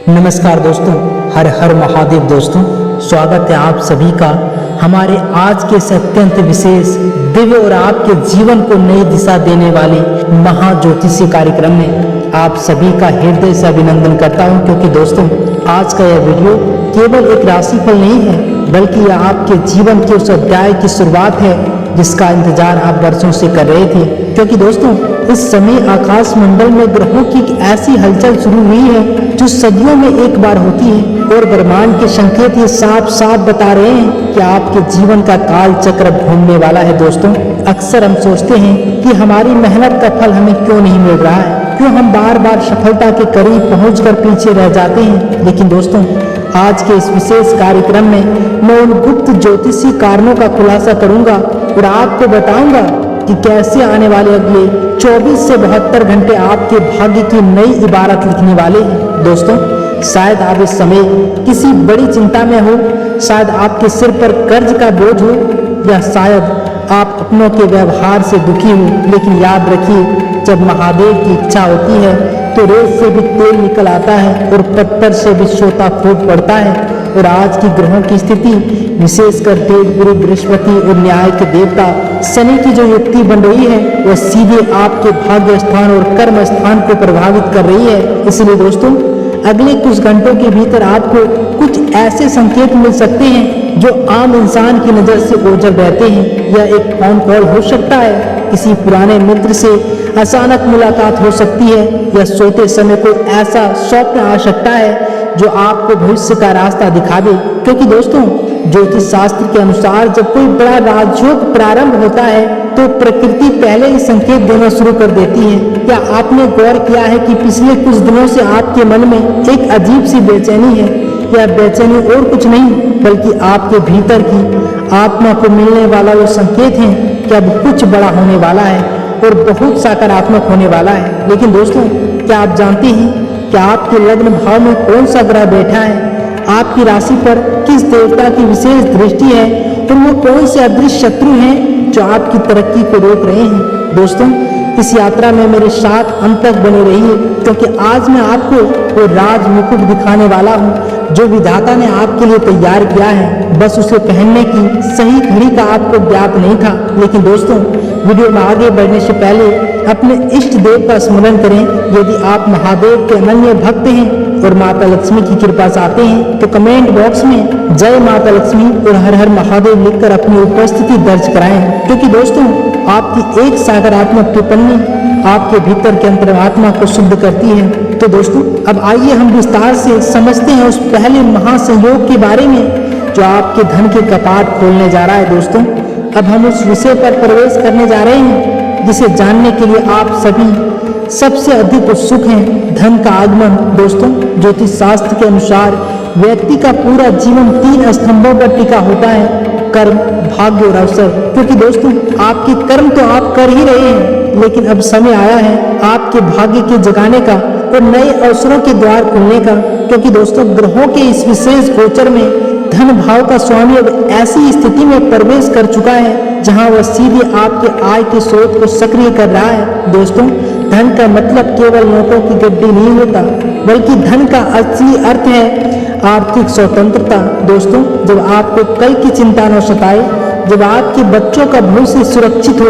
नमस्कार दोस्तों, हर हर महादेव दोस्तों। स्वागत है आप सभी का हमारे आज के इस अत्यंत विशेष दिव्य और आपके जीवन को नई दिशा देने वाले महाज्योतिषी कार्यक्रम में आप सभी का हृदय से अभिनंदन करता हूं, क्योंकि दोस्तों आज का यह वीडियो केवल एक राशिफल नहीं है, बल्कि यह आपके जीवन के उस अध्याय की शुरुआत है जिसका इंतजार आप वर्षों से कर रहे थे। क्योंकि दोस्तों इस समय आकाश मंडल में ग्रहों की एक ऐसी हलचल शुरू हुई है जो सदियों में एक बार होती है, और ब्रह्मांड के संकेत ये साफ साफ बता रहे हैं कि आपके जीवन का काल चक्र घूमने वाला है। दोस्तों अक्सर हम सोचते हैं कि हमारी मेहनत का फल हमें क्यों नहीं मिल रहा है, क्यों हम बार बार सफलता के करीब पहुंचकर पीछे रह जाते हैं। लेकिन दोस्तों आज के इस विशेष कार्यक्रम में मैं उन गुप्त ज्योतिषी कारणों का खुलासा करूंगा और आपको बताऊंगा कि कैसे आने वाले अगले 24 से 72 घंटे आपके भाग्य की नई इबारत लिखने वाले हैं। दोस्तों शायद आप इस समय किसी बड़ी चिंता में हो, शायद आपके सिर पर कर्ज का बोझ हो, या शायद आप अपनों के व्यवहार से दुखी हो। लेकिन याद रखिए, जब महादेव की इच्छा होती है तो रेत से भी तेल निकल आता है और पत्थर से भी सोता फूट पड़ता है। और आज की ग्रहों की स्थिति, विशेषकर देवगुरु बृहस्पति और न्याय के देवता शनि की जो युक्ति बन रही है, वह सीधे आपके भाग्य स्थान और कर्म स्थान को प्रभावित कर रही है। इसलिए दोस्तों अगले कुछ घंटों के भीतर आपको कुछ ऐसे संकेत मिल सकते हैं जो आम इंसान की नजर से ओझल रहते हैं। यह एक फोन कॉल हो सकता है, किसी पुराने मित्र से अचानक मुलाकात हो सकती है, या सोते समय कोई ऐसा स्वप्न आ सकता है जो आपको भविष्य का रास्ता दिखावे। क्योंकि दोस्तों ज्योतिष शास्त्र के अनुसार जब कोई बड़ा राजयोग प्रारंभ होता है तो प्रकृति पहले ही संकेत देना शुरू कर देती है। क्या आपने गौर किया है कि पिछले कुछ दिनों से आपके मन में एक अजीब सी बेचैनी है? यह बेचैनी और कुछ नहीं बल्कि आपके भीतर की आत्मा को मिलने वाला वो संकेत है कि अब कुछ बड़ा होने वाला है और बहुत सकारात्मक होने वाला है। लेकिन दोस्तों क्या आप जानते हैं कि आपके लग्न भाव में कौन सा ग्रह बैठा है, आपकी राशि पर किस देवता की विशेष दृष्टि है, और वो कौन से अदृश्य शत्रु हैं जो आपकी तरक्की को रोक रहे हैं। दोस्तों इस यात्रा में मेरे साथ अंत तक बने रहिए, क्योंकि आज मैं आपको वो राज मुकुट दिखाने वाला हूँ जो विधाता ने आपके लिए तैयार किया है। बस उसे पहनने की सही घड़ी का आपको ज्ञात नहीं था। लेकिन दोस्तों वीडियो में आगे बढ़ने से पहले अपने इष्ट देव का स्मरण करें। यदि आप महादेव के अनन्य भक्त हैं और माता लक्ष्मी की कृपा चाहते हैं तो कमेंट बॉक्स में जय माता लक्ष्मी और हर हर महादेव लिखकर अपनी उपस्थिति दर्ज कराएं। क्योंकि दोस्तों आपकी एक सकारात्मक टिप्पणी आपके भीतर के अंतरात्मा को शुद्ध करती है। तो दोस्तों अब आइए हम विस्तार से समझते हैं उस पहले महासंयोग के बारे में जो आपके धन के कपाट खोलने जा रहा है। दोस्तों अब हम उस विषय पर प्रवेश करने जा रहे हैं जिसे जानने के लिए आप सभी सबसे अधिक उत्सुक हैं, धन का आगमन। दोस्तों ज्योतिष शास्त्र के अनुसार व्यक्ति का पूरा जीवन 3 स्तंभों पर टिका होता है, कर्म, भाग्य और अवसर। क्योंकि दोस्तों आपके कर्म तो आप कर ही रहे हैं, लेकिन अब समय आया है आपके भाग्य के जगाने का और नए अवसरों के द्वार खुलने का। क्योंकि दोस्तों ग्रहों के इस विशेष गोचर में धन भाव का स्वामी अब ऐसी स्थिति में प्रवेश कर चुका है जहां वह सीधे आपके आय के स्रोत को सक्रिय कर रहा है। दोस्तों धन का मतलब केवल नोटों की गड्डी नहीं होता, बल्कि धन का असली अर्थ है आर्थिक स्वतंत्रता। दोस्तों जब आपको कल की चिंता न सताए, जब आपके बच्चों का भविष्य सुरक्षित हो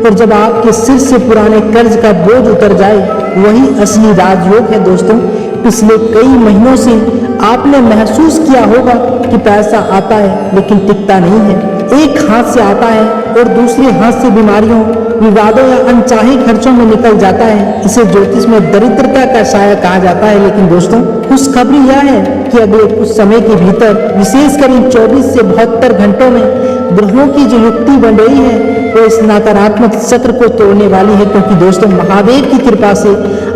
और जब आपके सिर से पुराने कर्ज का बोझ उतर जाए, वही असली राजयोग है। दोस्तों पिछले कई महीनों से आपने महसूस किया होगा कि पैसा आता है लेकिन टिकता नहीं है। एक हाथ से आता है और दूसरे हाथ से बीमारियों, विवादों या अनचाहे खर्चों में निकल जाता है। इसे ज्योतिष में दरिद्रता का साया कहा जाता है। लेकिन दोस्तों खुशखबरी यह है कि अगले कुछ समय के भीतर, विशेषकर इन 24 से 72 घंटों में ग्रहों की जो युक्ति बन रही है वो इस नकारात्मक चक्र को तोड़ने वाली है। क्योंकि दोस्तों महादेव की कृपा से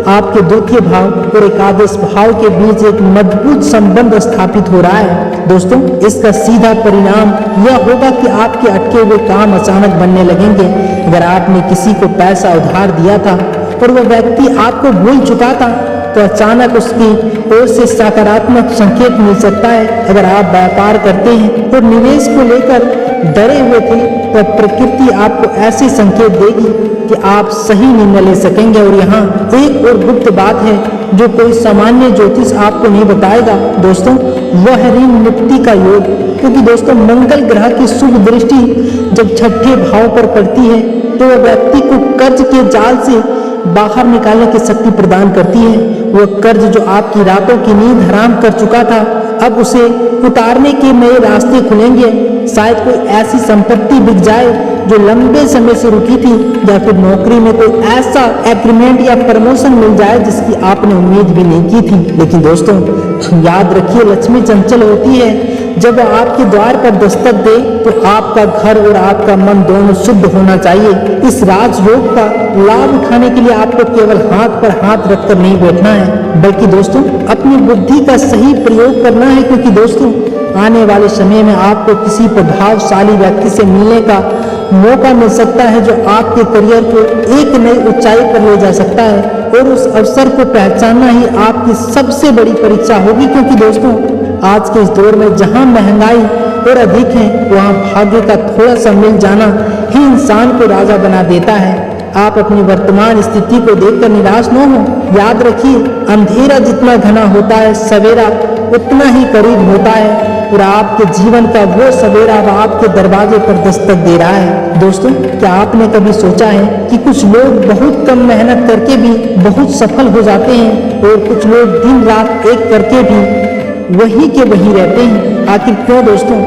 आपके द्वितीय भाव और एकादश भाव के बीच एक मजबूत संबंध स्थापित हो रहा है। दोस्तों इसका सीधा परिणाम यह होगा कि आपके अटके हुए काम अचानक बनने लगेंगे। अगर आपने किसी को पैसा उधार दिया था और वह व्यक्ति आपको भूल चुका था तो अचानक उसकी ओर से सकारात्मक संकेत मिल सकता है। अगर आप व्यापार करते हैं और निवेश को लेकर डरे हुए थे तो प्रकृति आपको ऐसे संकेत देगी कि आप सही निर्णय ले सकेंगे। और यहाँ एक और गुप्त बात है जो कोई सामान्य ज्योतिष आपको नहीं बताएगा दोस्तों, वह है ऋण मुक्ति का योग। क्योंकि दोस्तों मंगल ग्रह की शुभ दृष्टि जब छठे भाव पर पड़ती है तो वह व्यक्ति को कर्ज के जाल से बाहर निकालने की शक्ति प्रदान करती है। वह कर्ज जो आपकी रातों की नींद हराम कर चुका था, अब उसे उतारने के नए रास्ते खुलेंगे। शायद कोई ऐसी संपत्ति बिक जाए जो लंबे समय से रुकी थी, या फिर नौकरी में कोई ऐसा एग्रीमेंट या प्रमोशन मिल जाए जिसकी आपने उम्मीद भी नहीं की थी। लेकिन दोस्तों याद रखिए, लक्ष्मी चंचल होती है। जब वह आपके द्वार पर दस्तक दे तो आपका घर और आपका मन दोनों शुद्ध होना चाहिए। इस राजयोग का लाभ उठाने के लिए आपको केवल हाथ पर हाथ रखकर नहीं बैठना है, बल्कि दोस्तों अपनी बुद्धि का सही प्रयोग करना है। क्योंकि दोस्तों आने वाले समय में आपको किसी प्रभावशाली व्यक्ति से मिलने का मौका मिल सकता है जो आपके करियर को एक नई ऊंचाई पर ले जा सकता है। और उस अवसर को पहचानना ही आपकी सबसे बड़ी परीक्षा होगी। क्योंकि दोस्तों आज के इस दौर में जहां महंगाई और अधिक है, वहां भाग्य का थोड़ा सा मिल जाना ही इंसान को राजा बना देता है। आप अपनी वर्तमान स्थिति को देखकर निराश न हो। याद रखिए, अंधेरा जितना घना होता है, सवेरा उतना ही करीब होता है। और आपके जीवन का वो सवेरा अब आपके दरवाजे पर दस्तक दे रहा है। दोस्तों क्या आपने कभी सोचा है कि कुछ लोग बहुत कम मेहनत करके भी बहुत सफल हो जाते हैं, और कुछ लोग दिन रात एक करके भी वही के वही रहते हैं? आखिर क्यों दोस्तों?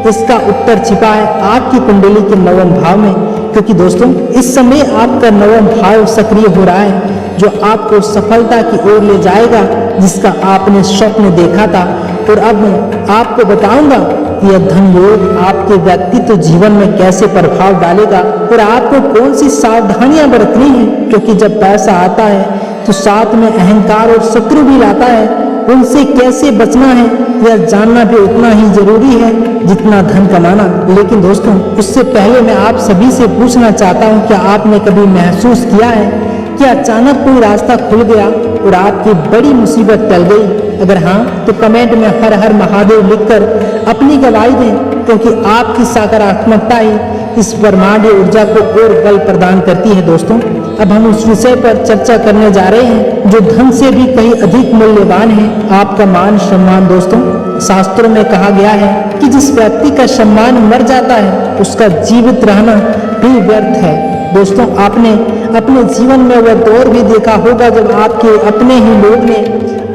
इसका उत्तर छिपा है आपकी कुंडली के नवम भाव में। क्योंकि दोस्तों इस समय आपका नवम भाव सक्रिय हो रहा है, जो आपको सफलता की ओर ले जाएगा, जिसका आपने स्वप्न देखा था। और अब मैं आपको बताऊंगा कि यह धन योग आपके व्यक्तित्व जीवन में कैसे प्रभाव डालेगा और आपको कौन सी सावधानियां बरतनी है। क्योंकि जब पैसा आता है तो साथ में अहंकार और शत्रु भी लाता है। उनसे कैसे बचना है यह जानना भी उतना ही जरूरी है जितना धन कमाना। लेकिन दोस्तों उससे पहले मैं आप सभी से पूछना चाहता हूँ, क्या आपने कभी महसूस किया है कि अचानक कोई रास्ता खुल गया और आपकी बड़ी मुसीबत टल गई? अगर हाँ तो कमेंट में हर हर महादेव लिखकर अपनी गवाही दें। क्योंकि आपकी सकारात्मकता ही इस ब्रह्मांडीय ऊर्जा को और बल प्रदान करती है। दोस्तों अब हम उस विषय पर चर्चा करने जा रहे हैं जो धन से भी कहीं अधिक मूल्यवान है, आपका मान सम्मान। दोस्तों शास्त्रों में कहा गया है कि जिस व्यक्ति का सम्मान मर जाता है उसका जीवित रहना भी व्यर्थ है। दोस्तों आपने अपने जीवन में वह दौर भी देखा होगा जब आपके अपने ही लोग ने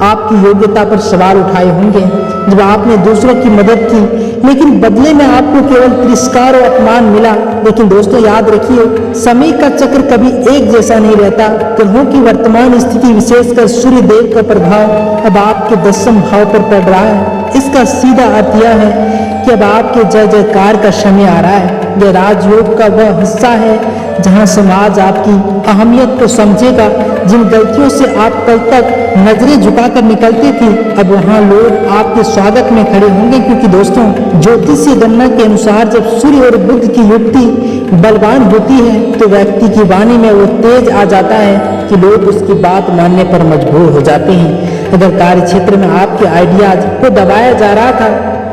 आपकी योग्यता पर सवाल उठाए होंगे, जब आपने दूसरों की मदद की लेकिन बदले में आपको केवल तिरस्कार और अपमान मिला। लेकिन दोस्तों याद रखिए, समय का चक्र कभी एक जैसा नहीं रहता। ग्रहों की वर्तमान स्थिति विशेषकर सूर्य देव का प्रभाव अब आपके 10वें भाव पर पड़ रहा है। इसका सीधा अर्थ यह है कि अब आपके जय जयकार का समय आ रहा है। यह राजयोग का वह हिस्सा है जहां समाज आपकी अहमियत को समझेगा। जिन गलतियों से आप कल तक नजरें झुकाकर निकलते थे, अब वहां लोग आपके स्वागत में खड़े होंगे। क्योंकि दोस्तों ज्योतिषीय गणना के अनुसार जब सूर्य और बुध की युक्ति बलवान होती है तो व्यक्ति की वाणी में वो तेज आ जाता है कि लोग उसकी बात मानने पर मजबूर हो जाते हैं। अगर कार्य क्षेत्र में आपके आइडियाज को दबाया जा रहा था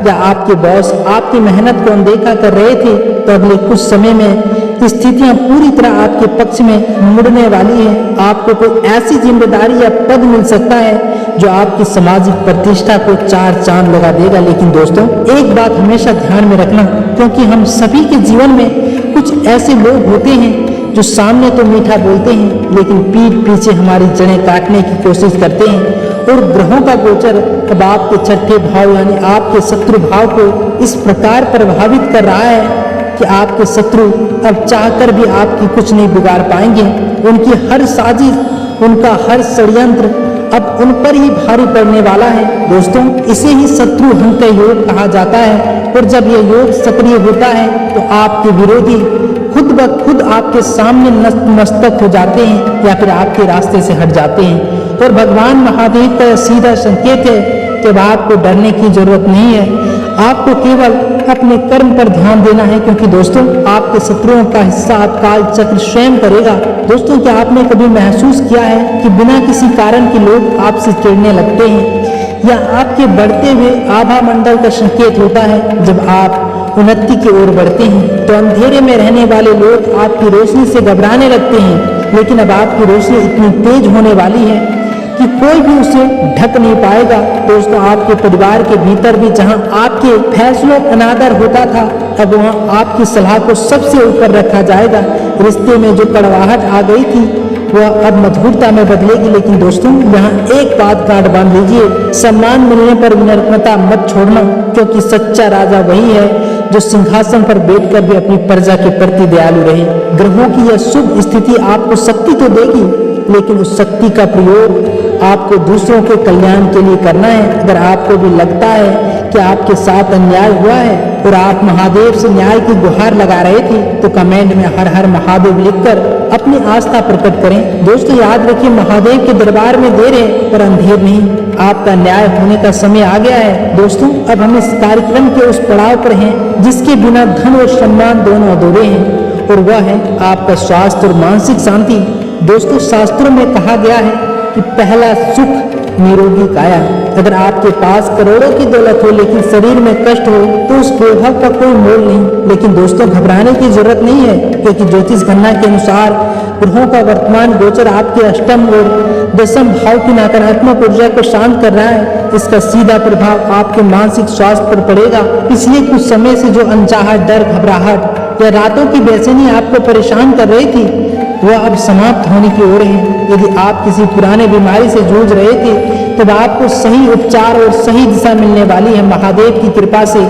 या आपके बॉस आपकी मेहनत को अनदेखा कर रहे थे, तो अगले कुछ समय में स्थितियां पूरी तरह आपके पक्ष में मुड़ने वाली है। आपको कोई ऐसी जिम्मेदारी या पद मिल सकता है जो आपकी सामाजिक प्रतिष्ठा को 4 चांद लगा देगा। लेकिन दोस्तों एक बात हमेशा ध्यान में रखना, क्योंकि हम सभी के जीवन में कुछ ऐसे लोग होते हैं जो सामने तो मीठा बोलते हैं लेकिन पीठ पीछे हमारी जड़ें काटने की कोशिश करते हैं। और ग्रहों का गोचर अब आपके 6ठे भाव यानी आपके शत्रु भाव को इस प्रकार प्रभावित कर रहा है कि आपके शत्रु अब चाहकर भी आपकी कुछ नहीं बिगाड़ पाएंगे। उनकी हर साजिश, उनका हर षड्यंत्र अब उन पर ही भारी पड़ने वाला है। दोस्तों इसे ही शत्रु हंत योग कहा जाता है। और जब यह योग सक्रिय होता है तो आपके विरोधी खुद ब खुद आपके सामने नतमस्तक हो जाते हैं या फिर आपके रास्ते से हट जाते हैं। और भगवान महादेव का सीधा संकेत है कि अब आपको डरने की जरूरत नहीं है, आपको केवल अपने कर्म पर ध्यान देना है। क्योंकि दोस्तों आपके शत्रुओं का हिस्सा काल चक्र स्वयं करेगा। दोस्तों क्या आपने कभी महसूस किया है कि बिना किसी कारण के लोग आपसे चिढ़ने लगते हैं? या आपके बढ़ते हुए आभा मंडल का संकेत होता है जब आप उन्नति की ओर बढ़ते हैं तो अंधेरे में रहने वाले लोग आपकी रोशनी से घबराने लगते हैं। लेकिन अब आपकी रोशनी इतनी तेज होने वाली है कि कोई भी उसे ढक नहीं पाएगा। दोस्तों, आपके परिवार के भीतर भी जहां आपके फैसलों का अनादर होता था, अब वहां आपकी सलाह को सबसे ऊपर रखा जाएगा। रिश्ते में जो कड़वाहट आ गई थी वह अब मधुरता में बदलेगी। लेकिन दोस्तों, यहाँ एक बात गांठ बांध लीजिए, सम्मान मिलने पर विनम्रता मत छोड़ना, क्योंकि सच्चा राजा वही है जो सिंहासन पर बैठकर भी अपनी प्रजा के प्रति दयालु रहे। ग्रहों की यह शुभ स्थिति आपको शक्ति तो देगी, लेकिन उस शक्ति का प्रयोग आपको दूसरों के कल्याण के लिए करना है। अगर आपको भी लगता है कि आपके साथ अन्याय हुआ है और आप महादेव से न्याय की गुहार लगा रहे थे, तो कमेंट में हर हर महादेव लिखकर अपनी आस्था प्रकट करें। दोस्तों, याद रखिए, महादेव के दरबार में देर है पर अंधेर नहीं। आपका न्याय होने का समय आ गया है। दोस्तों, अब हम इस कार्यक्रम के उस पड़ाव पर हैं जिसके बिना धन और सम्मान दोनों अधूरे हैं, और वह है आपका स्वास्थ्य और मानसिक शांति। दोस्तों, शास्त्रों में कहा गया है कि पहला सुख निरोगी काया। अगर आपके पास करोड़ों की दौलत हो लेकिन शरीर में कष्ट हो तो उस वैभव का कोई मोल नहीं। लेकिन दोस्तों, घबराने की जरूरत नहीं है, क्योंकि ज्योतिष गणना के अनुसार ग्रहों का वर्तमान गोचर आपके अष्टम और दशम भाव की नकारात्मक ऊर्जा को शांत कर रहा है। इसका सीधा प्रभाव आपके मानसिक स्वास्थ्य पर पड़ेगा। पिछले कुछ समय से जो अनचाहा डर, घबराहट या रातों की बेचैनी आपको परेशान कर रही थी, वह अब समाप्त होने की ओर है। यदि आप किसी पुराने बीमारी से जूझ रहे थे, तब आपको सही उपचार और सही दिशा मिलने वाली है। महादेव की कृपा से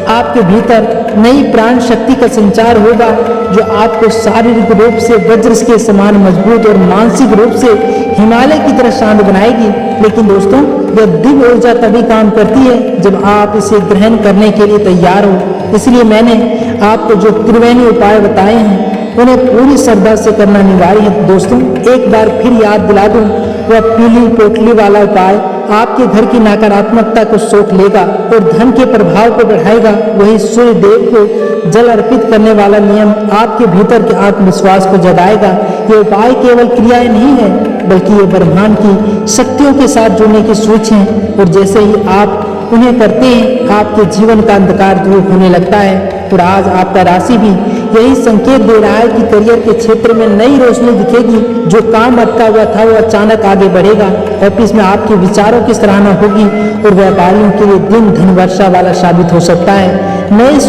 आपके भीतर नई प्राण शक्ति का संचार होगा, जो आपको शारीरिक रूप से वज्र के समान मजबूत और मानसिक रूप से हिमालय की तरह शांत बनाएगी। लेकिन दोस्तों, यह दिव्य ऊर्जा तभी काम करती है जब आप इसे ग्रहण करने के लिए तैयार हो। इसलिए मैंने आपको जो त्रिवेणी उपाय बताए हैं उन्हें पूरी श्रद्धा से करना अनिवार्य है। दोस्तों, एक बार फिर याद दिला दूं, वह पीली पोटली वाला उपाय आपके घर की नकारात्मकता को सोख लेगा और धन के प्रभाव को बढ़ाएगा। वही सूर्य देव को जल अर्पित करने वाला नियम आपके भीतर के आत्मविश्वास को जगाएगा। ये उपाय केवल क्रियाएं नहीं है, बल्कि ये ब्रह्मांड की शक्तियों के साथ जुड़ने की सूच है। और जैसे ही आप उन्हें करते हैं, आपके जीवन का अंधकार दूर होने लगता है। और आज आपका राशि भी यही संकेत दे रहा है कि करियर के क्षेत्र में नई रोशनी दिखेगी। जो काम अटका हुआ था वो अचानक आगे बढ़ेगा। ऑफिस में आपके विचारों की सराहना होगी और व्यापारियों के लिए दिन धन वर्षा वाला साबित हो सकता है। नए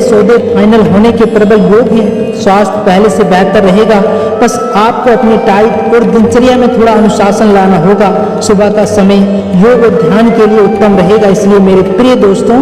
सौदे फाइनल होने के प्रबल योग हैं। स्वास्थ्य पहले से बेहतर रहेगा, बस आपको अपनी डाइट और दिनचर्या में थोड़ा अनुशासन लाना होगा। सुबह का समय योग और ध्यान के लिए उत्तम रहेगा। इसलिए मेरे प्रिय दोस्तों,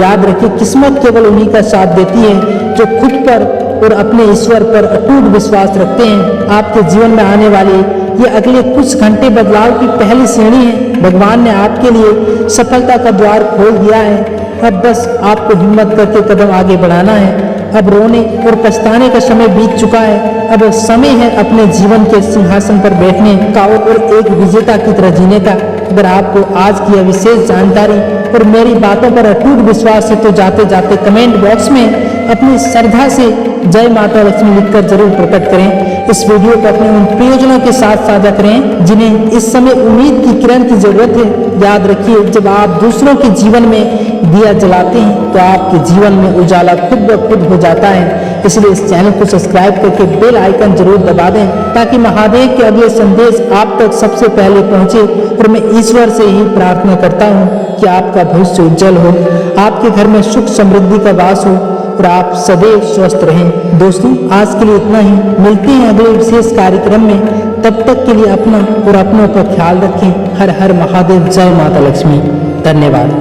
याद रखिए, किस्मत केवल उन्हीं का साथ देती है जो खुद पर और अपने ईश्वर पर अटूट विश्वास रखते हैं। आपके जीवन में आने वाले ये अगले कुछ घंटे बदलाव की पहली श्रेणी है। भगवान ने आपके लिए सफलता का द्वार खोल दिया है। अब बस आपको हिम्मत करके कदम आगे बढ़ाना है। अब रोने और पछताने का समय बीत चुका है। अब समय है अपने जीवन के सिंहासन पर बैठने का और एक विजेता की तरह जीने का। अगर आपको आज की यह विशेष जानकारी और मेरी बातों पर अटूट विश्वास है, तो जाते जाते कमेंट बॉक्स में अपनी श्रद्धा से जय माता लक्ष्मी लिखकर जरूर प्रकट करें। इस वीडियो को अपने उन प्रियजनों के साथ साझा करें जिन्हें इस समय उम्मीद की किरण की जरूरत है। याद रखिए, जब आप दूसरों के जीवन में दिया जलाते हैं तो आपके जीवन में उजाला खुद ब खुद हो जाता है। इसलिए इस चैनल को सब्सक्राइब करके बेल आइकन जरूर दबा दें, ताकि महादेव के अगले संदेश आप तक सबसे पहले पहुंचे। और मैं ईश्वर से ही प्रार्थना करता हूं कि आपका भविष्य उज्जवल हो, आपके घर में सुख समृद्धि का वास हो और आप सदैव स्वस्थ रहें। दोस्तों, आज के लिए इतना ही। मिलते हैं अगले विशेष कार्यक्रम में। तब तक के लिए अपना और अपनों का ख्याल रखें। हर हर महादेव। जय माता लक्ष्मी। धन्यवाद।